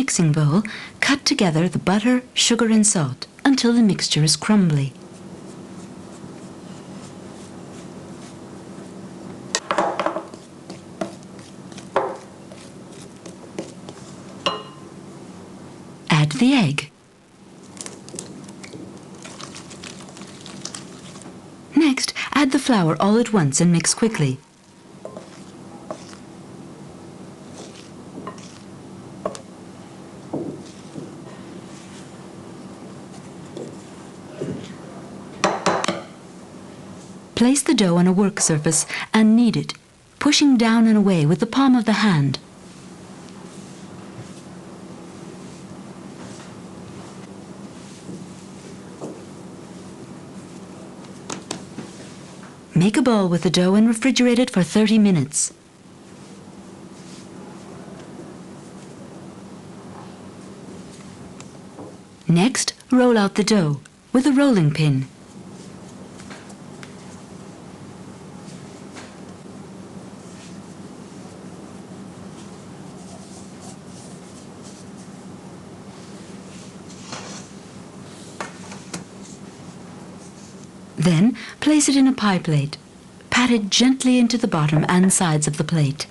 mixing bowl, cut together the butter, sugar and salt until the mixture is crumbly. Add the egg. Next, add the flour all at once and mix quickly. Place the dough on a work surface and knead it, pushing down and away with the palm of the hand. Make a ball with the dough and refrigerate it for 30 minutes. Next, roll out the dough with a rolling pin. Then, place it in a pie plate. Pat it gently into the bottom and sides of the plate.